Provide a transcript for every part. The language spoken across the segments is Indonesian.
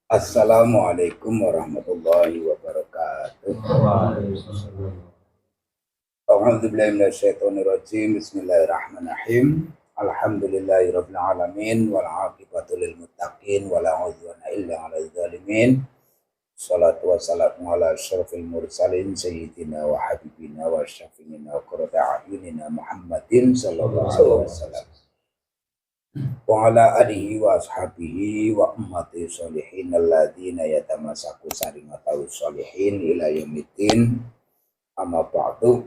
Assalamualaikum warahmatullahi wabarakatuh. A'udzubillahi minasyaitonirrajim. Bismillahirrahmanirrahim. Alhamdulillahirabbil alamin wal 'aqibatu lil muttaqin wala 'udwana illa 'alal zalimin. Shalatu wassalamu ala asyrafil mursalin sayyidina wa habibina wa syafiina wa qurrati a'yunina Muhammadin sallallahu alaihi wasallam. Wa ala alihi wa ashabihi wa ummati sholihin alladzina yatamassaku sarimatahu sholihin ila yaumiddin. Amma ba'du.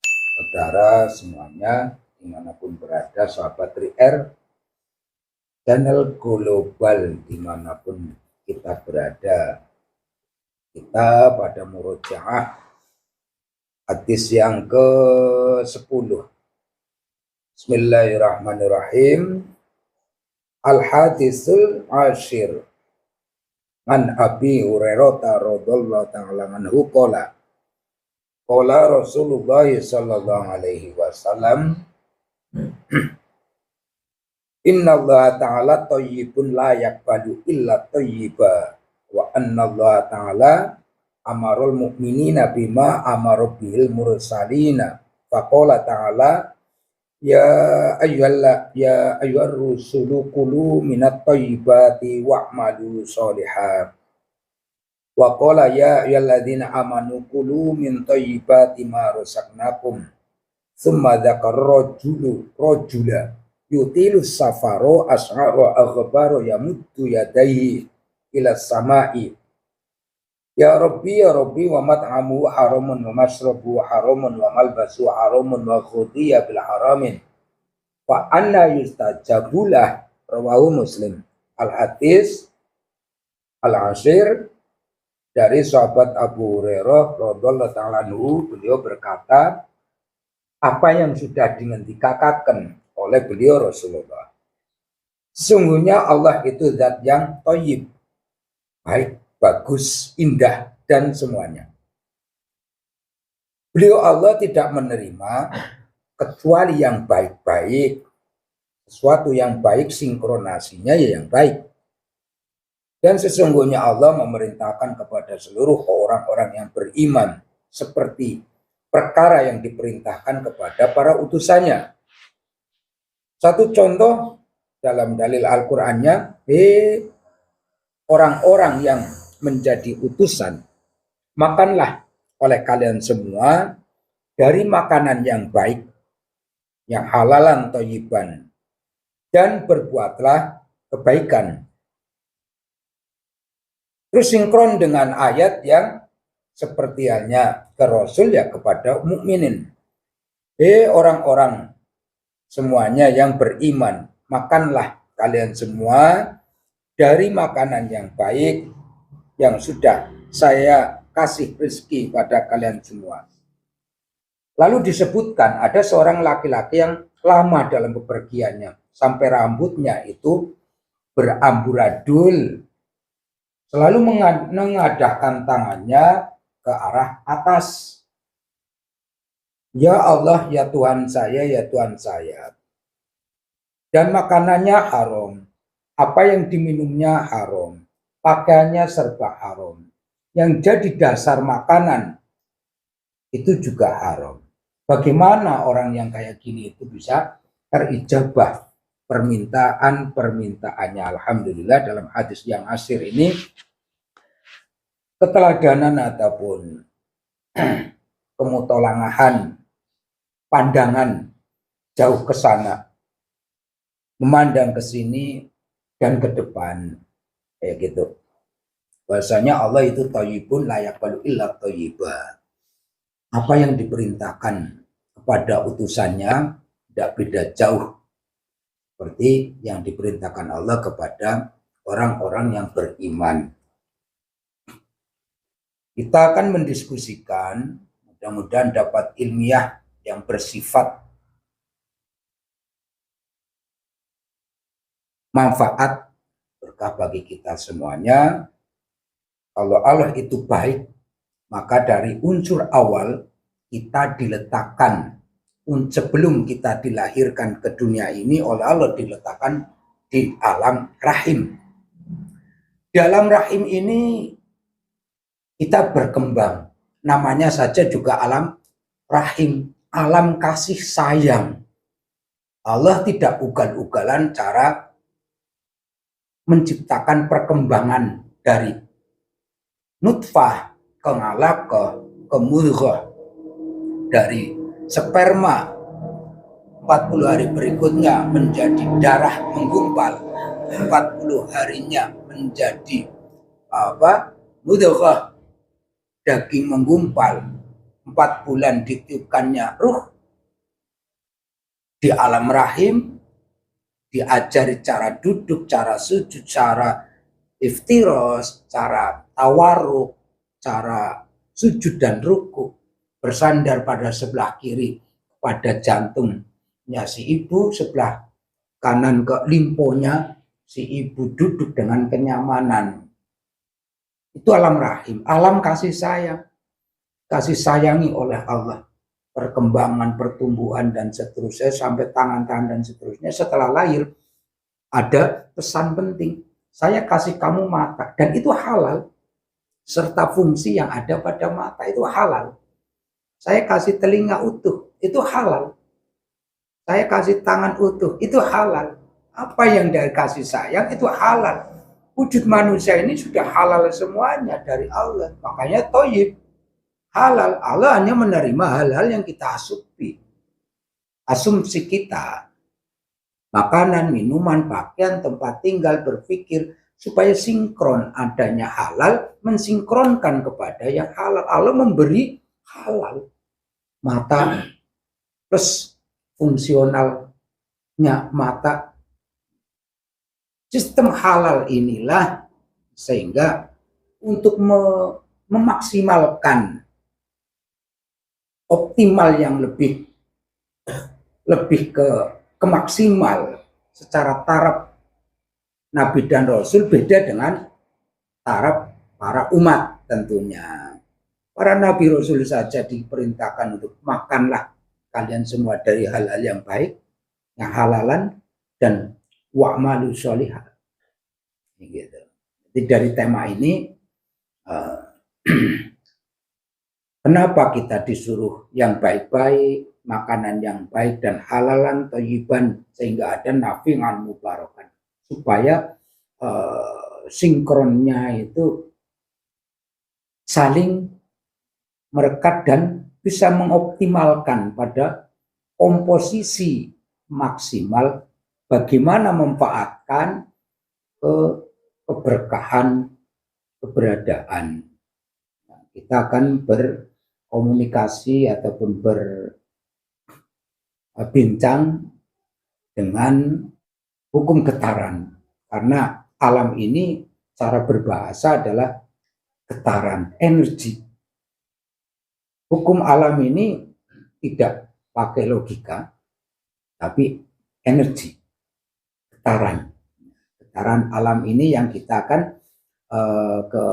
Saudara semuanya dimanapun berada, sahabat TriR, channel global dimanapun kita berada, kita pada murojaah hadis yang ke-10. Bismillahirrahmanirrahim. Al-hadisul ashir an Abi Hurairah radhiyallahu ta'ala anhu qala Rasulullah sallallahu alaihi wasallam inna Allah ta'ala thayyibun la yaqbalu illa thayyiba wa anna Allah ta'ala amarul mu'minina bima amara bihil mursalina faqala ta'ala ya ayyuhar rusulu kulu minat thayyibati wa'malu sholihan wa qala ya ayyuhalladzina amanu kulu min thayyibati ma razaqnakum tsumma dzakara rajula yutilu safaro as'ara aghbaro yamuddu yadayhi ila samai ya rabbi wa mat'amu haramun wa mashrabu haramun wa malbasu haramun wa khudiya bil haramin fa anna yustajabulah. Rawahu Muslim. Al-hadis al-ashir dari sahabat Abu Hurairah radhiyallahu ta'ala anhu, beliau berkata apa yang sudah dikatakan oleh beliau Rasulullah, sesungguhnya Allah itu zat yang thayyib, baik, bagus, indah, dan semuanya. Beliau Allah tidak menerima kecuali yang baik-baik. Sesuatu yang baik sinkronasinya ya yang baik. Dan sesungguhnya Allah memerintahkan kepada seluruh orang-orang yang beriman seperti perkara yang diperintahkan kepada para utusannya. Satu contoh dalam dalil Al-Qur'annya, orang-orang yang menjadi utusan, makanlah oleh kalian semua dari makanan yang baik, yang halalan thayyiban, dan berbuatlah kebaikan. Terus sinkron dengan ayat yang seperti halnya ke Rasul ya kepada mukminin. Orang-orang semuanya yang beriman, makanlah kalian semua dari makanan yang baik yang sudah saya kasih rezeki pada kalian semua. Lalu disebutkan ada seorang laki-laki yang lama dalam bepergiannya sampai rambutnya itu beramburadul, selalu mengadahkan tangannya ke arah atas. Ya Allah, ya Tuhan saya, ya Tuhan saya. Dan makanannya haram, apa yang diminumnya haram, pakaiannya serba haram, yang jadi dasar makanan itu juga haram. Bagaimana orang yang kayak gini itu bisa terijabah permintaannya? Alhamdulillah dalam hadis yang asyir ini keteladanan ataupun kemutolangahan pandangan jauh ke sana, memandang ke sini dan ke depan, kayak gitu. Bahasanya Allah itu thayyibun la yaqbalu illa thayyiba. Apa yang diperintahkan kepada utusannya tidak beda jauh seperti yang diperintahkan Allah kepada orang-orang yang beriman. Kita akan mendiskusikan, mudah-mudahan dapat ilmiah yang bersifat manfaat berkah bagi kita semuanya. Kalau Allah itu baik, maka dari unsur awal kita diletakkan, sebelum kita dilahirkan ke dunia ini oleh Allah diletakkan di alam rahim. Dalam rahim ini kita berkembang. Namanya saja juga alam rahim, alam kasih sayang. Allah tidak ugal-ugalan cara menciptakan perkembangan dari nutfah ke alaqah ke mudghah, dari sperma 40 hari berikutnya menjadi darah menggumpal, 40 harinya menjadi mudghah, daging menggumpal, 4 bulan ditiupkannya ruh. Di alam rahim diajari cara duduk, cara sujud, cara iftiros, cara tawarruk, cara sujud dan ruku, bersandar pada sebelah kiri pada jantungnya si ibu, sebelah kanan ke limponya si ibu, duduk dengan kenyamanan. Itu alam rahim, alam kasih sayang, kasih sayangi oleh Allah. Perkembangan, pertumbuhan, dan seterusnya, sampai tangan-tangan dan seterusnya. Setelah lahir, ada pesan penting. Saya kasih kamu mata, dan itu halal. Serta fungsi yang ada pada mata itu halal. Saya kasih telinga utuh, itu halal. Saya kasih tangan utuh, itu halal. Apa yang dari kasih sayang, itu halal. Wujud manusia ini sudah halal semuanya dari Allah. Makanya thayyib. Halal, Allah hanya menerima hal-hal yang kita asumsi kita, makanan, minuman, pakaian, tempat tinggal, berpikir, supaya sinkron. Adanya halal mensinkronkan kepada yang halal. Allah memberi halal, mata plus fungsionalnya mata. Sistem halal inilah sehingga untuk memaksimalkan optimal yang lebih ke maksimal secara taraf Nabi dan Rasul beda dengan taraf para umat tentunya. Para Nabi Rasul saja diperintahkan untuk makanlah kalian semua dari hal-hal yang baik, yang halalan, dan wa'malu sholihah. Gitu. Jadi dari tema ini kenapa kita disuruh yang baik-baik, makanan yang baik dan halalan, thayyiban, sehingga ada nafi'an mubarakan, supaya sinkronnya itu saling merekat dan bisa mengoptimalkan pada komposisi maksimal bagaimana memanfaatkan keberkahan keberadaan. Nah, kita akan berkomunikasi ataupun berbincang dengan hukum getaran, karena alam ini cara berbahasa adalah getaran, energi. Hukum alam ini tidak pakai logika, tapi energi, getaran. Getaran alam ini yang kita akan ke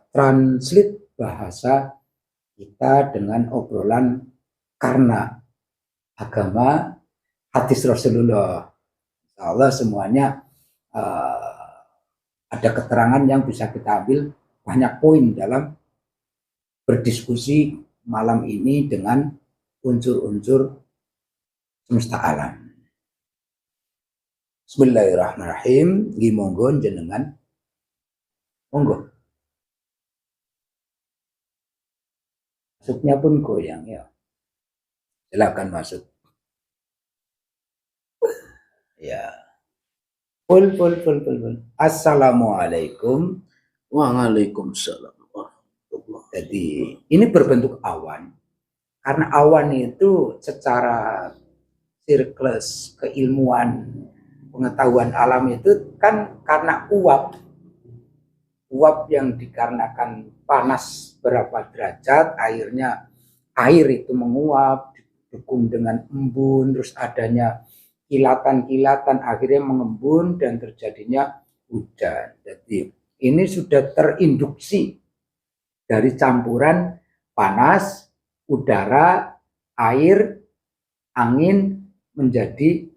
translate bahasa kita dengan obrolan karena agama hadis Rasulullah. Allah semuanya ada keterangan yang bisa kita ambil banyak poin dalam berdiskusi malam ini dengan unsur-unsur semesta alam. Bismillahirrahmanirrahim. Monggo jenengan. Monggo. Masuknya pun goyang ya. Silakan masuk. Ya. Full. Assalamualaikum. Waalaikumsalam. Jadi ini berbentuk awan. Karena awan itu secara siklus keilmuan pengetahuan alam itu kan karena uap yang dikarenakan panas berapa derajat, air itu menguap, didukung dengan embun, terus adanya kilatan-kilatan akhirnya mengembun dan terjadinya hujan. Jadi ini sudah terinduksi dari campuran panas, udara, air, angin menjadi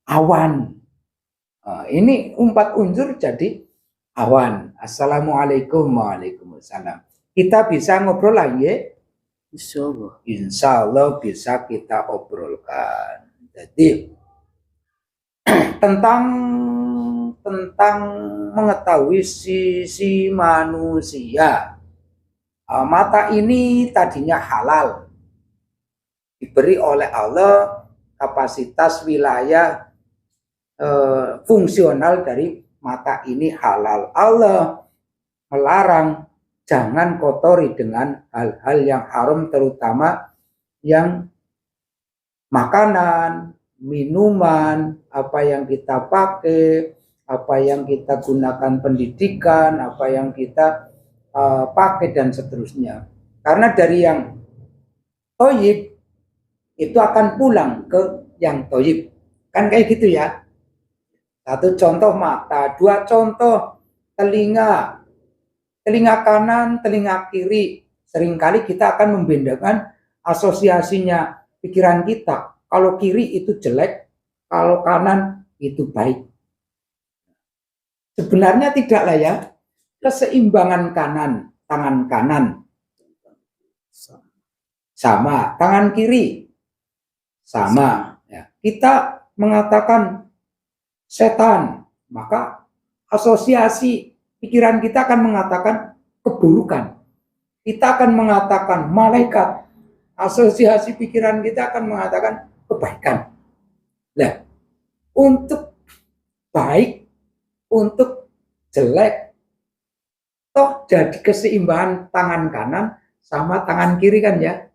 awan. Ini 4 unsur jadi Awan. Assalamualaikum. Waalaikumsalam. Kita bisa ngobrol lagi? Insyaallah. Insya Allah bisa kita obrolkan. Jadi tentang mengetahui sisi manusia. Mata ini tadinya halal, diberi oleh Allah kapasitas wilayah fungsional dari mata ini halal. Allah melarang jangan kotori dengan hal-hal yang haram, terutama yang makanan, minuman, apa yang kita pakai, apa yang kita gunakan pendidikan, apa yang kita pakai dan seterusnya. Karena dari yang toyib itu akan pulang ke yang toyib. Kan kayak gitu ya. Satu contoh mata, dua contoh telinga. Telinga kanan, telinga kiri. Seringkali kita akan membedakan asosiasinya pikiran kita. Kalau kiri itu jelek, kalau kanan itu baik. Sebenarnya tidaklah ya. Keseimbangan kanan, tangan kanan sama, tangan kiri sama. Ya. Kita mengatakan setan, maka asosiasi pikiran kita akan mengatakan keburukan. Kita akan mengatakan malaikat, asosiasi pikiran kita akan mengatakan kebaikan. Nah, untuk baik, untuk jelek, toh jadi keseimbangan tangan kanan sama tangan kiri kan ya.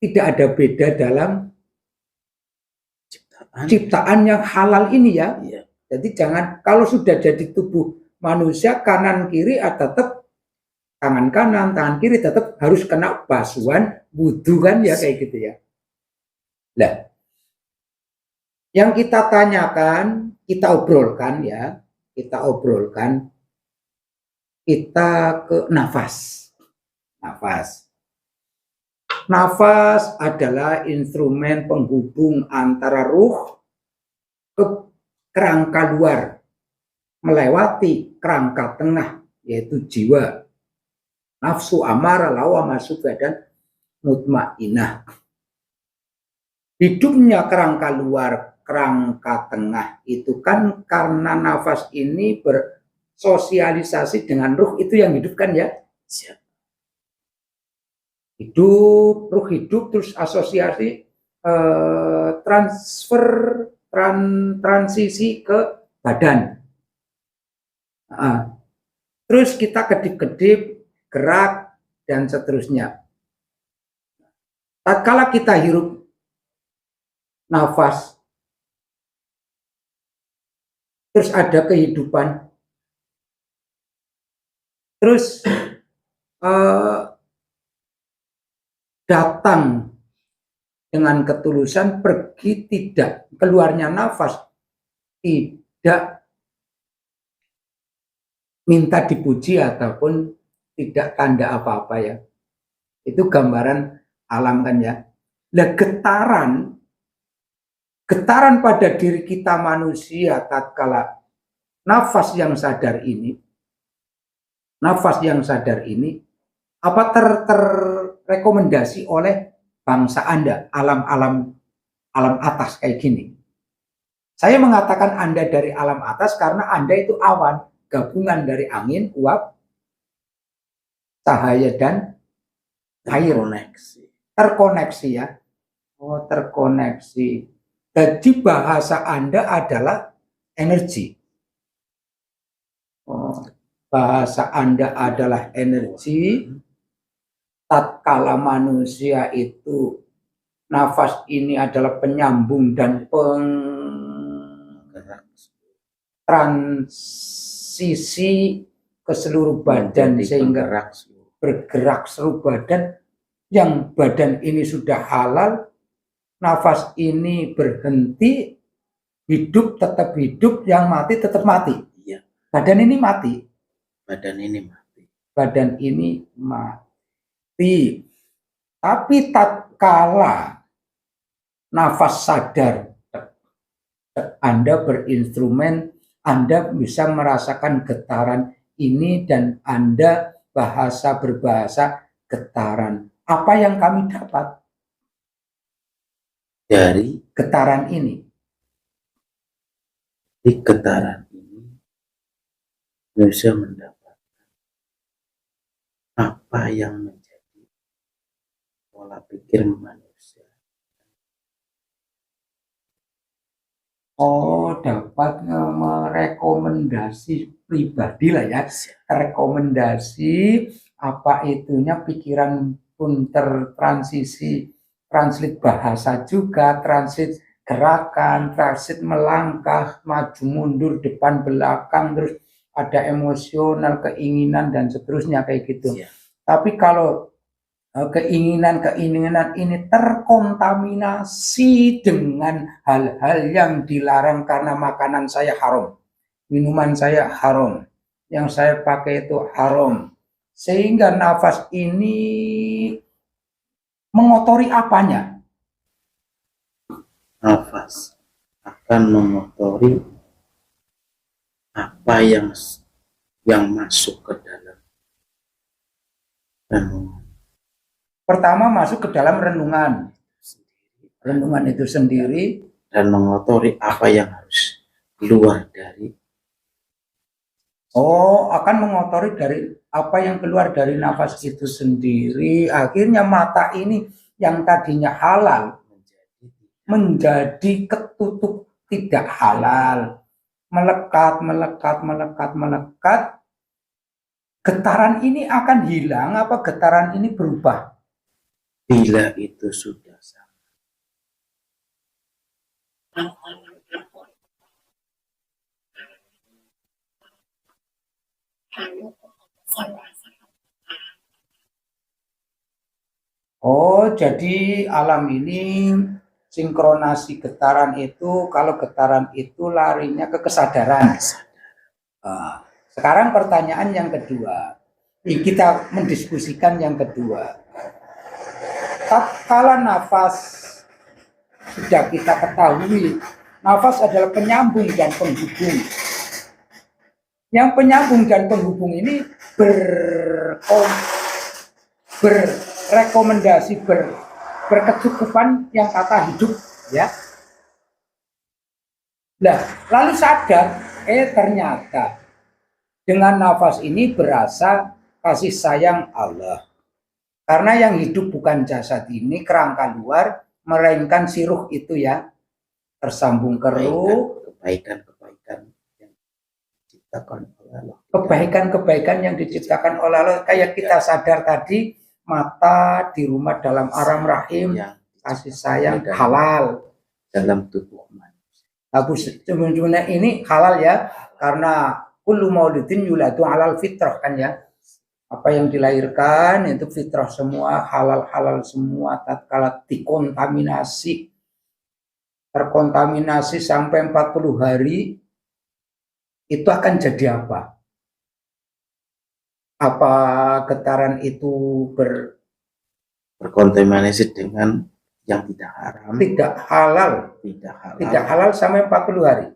Tidak ada beda dalam ciptaan yang halal ini ya. Iya. Jadi jangan, kalau sudah jadi tubuh manusia, kanan kiri tetap tangan kanan, tangan kiri tetap harus kena basuhan wudu kan ya, kayak gitu ya. Nah, yang kita tanyakan, kita obrolkan ya, kita ke nafas. Nafas adalah instrumen penghubung antara ruh ke kerangka luar, melewati kerangka tengah, yaitu jiwa. Nafsu amarah, lawamah, suka, dan mutmainah. Hidupnya kerangka luar, kerangka tengah itu kan karena nafas ini bersosialisasi dengan ruh, itu yang hidup kan ya. Hidup, ruh hidup, terus asosiasi, transisi ke badan. Terus kita kedip-kedip, gerak, dan seterusnya. Tatkala kita hirup nafas, terus ada kehidupan, terus datang dengan ketulusan, pergi tidak, keluarnya nafas tidak minta dipuji ataupun tidak tanda apa-apa ya. Itu gambaran alam kan ya. Nah, getaran pada diri kita manusia tatkala nafas yang sadar ini apa terrekomendasi oleh bangsa Anda, alam atas kayak gini. Saya mengatakan Anda dari alam atas karena Anda itu awan, gabungan dari angin, uap, cahaya, dan air. Terkoneksi ya. Oh, terkoneksi. Jadi bahasa Anda adalah energi. Oh, bahasa Anda adalah energi. Tatkala manusia itu nafas ini adalah penyambung dan penggerak transisi ke seluruh badan sehingga bergerak seluruh badan. Yang badan ini sudah halal, nafas ini berhenti, hidup tetap hidup, yang mati tetap mati. Iya. Badan ini mati. Tapi tatkala nafas sadar, Anda berinstrumen, Anda bisa merasakan getaran ini dan Anda berbahasa getaran. Apa yang kami dapat Dari getaran ini? di getaran ini bisa mendapat apa yang menjadi pola pikir manusia. Oh, dapat merekomendasi pribadi lah ya. Rekomendasi apa itunya, pikiran pun tertransisi, transit bahasa juga, transit gerakan, transit melangkah, maju mundur, depan belakang, terus ada emosional, keinginan dan seterusnya kayak gitu. Tapi kalau keinginan-keinginan ini terkontaminasi dengan hal-hal yang dilarang karena makanan saya haram, minuman saya haram, yang saya pakai itu haram, sehingga nafas ini mengotori apanya? Nafas akan mengotori apa yang masuk ke dalam renungan. Pertama masuk ke dalam renungan itu sendiri, dan mengotori apa yang harus keluar dari. Oh, akan mengotori dari apa yang keluar dari nafas itu sendiri. Akhirnya mata ini yang tadinya halal menjadi ketutup tidak halal. Melekat. Getaran ini akan hilang apa getaran ini berubah? Bila itu sudah sama. Oh, jadi alam ini sinkronasi getaran itu, kalau getaran itu larinya ke kesadaran. Sekarang pertanyaan yang kedua, kita mendiskusikan yang kedua. Tatkala nafas sudah kita ketahui, nafas adalah penyambung dan penghubung. Yang penyambung dan penghubung ini berrekomendasi, berkecukupan yang kata hidup, ya. Nah, lalu sadar, ternyata dengan nafas ini berasa kasih sayang Allah. Karena yang hidup bukan jasad ini, kerangka luar, melainkan si ruh itu ya, tersambung ke ruh. Kebaikan-kebaikan yang diciptakan oleh Allah. Kebaikan-kebaikan yang diciptakan oleh Allah. Kayak kita sadar tadi, mata di rumah dalam aram rahim, kasih sayang halal. Dalam tubuh manusia. Sebenarnya ini halal ya, karena kullu maulidin yuladu alal fitrah kan ya. Apa yang dilahirkan itu fitrah semua, halal semua. Tatkala terkontaminasi sampai 40 hari, itu akan jadi apa? Apa getaran itu berkontaminasi dengan yang tidak haram? Tidak halal sampai 40 hari.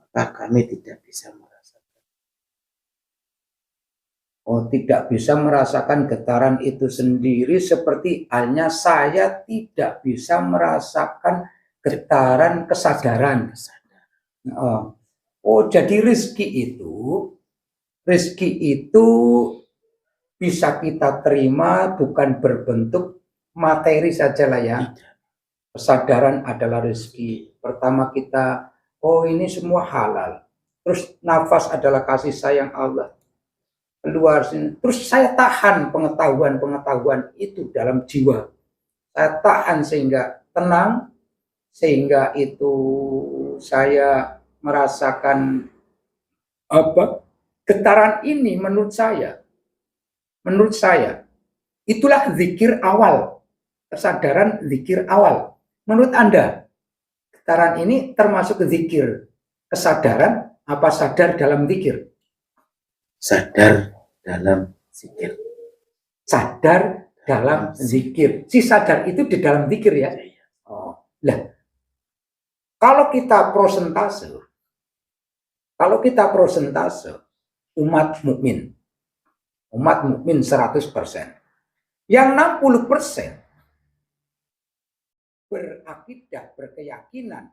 Maka kami tidak bisa merasakan. Oh, tidak bisa merasakan getaran itu sendiri, seperti halnya saya tidak bisa merasakan getaran kesadaran. Jadi rezeki itu bisa kita terima bukan berbentuk materi saja lah ya. Kesadaran adalah rezeki. Pertama kita, ini semua halal. Terus nafas adalah kasih sayang Allah. Keluar sini. Terus saya tahan pengetahuan itu dalam jiwa. Saya tahan sehingga tenang, sehingga itu saya merasakan getaran ini menurut saya itulah zikir awal, kesadaran zikir awal. Menurut Anda, getaran ini termasuk zikir kesadaran apa sadar dalam zikir? Sadar dalam zikir. Sadar dalam zikir. Si sadar itu di dalam zikir ya. Nah, kalau kita prosentase, umat mukmin. Umat mukmin 100%. Yang 60% berakidah, berkeyakinan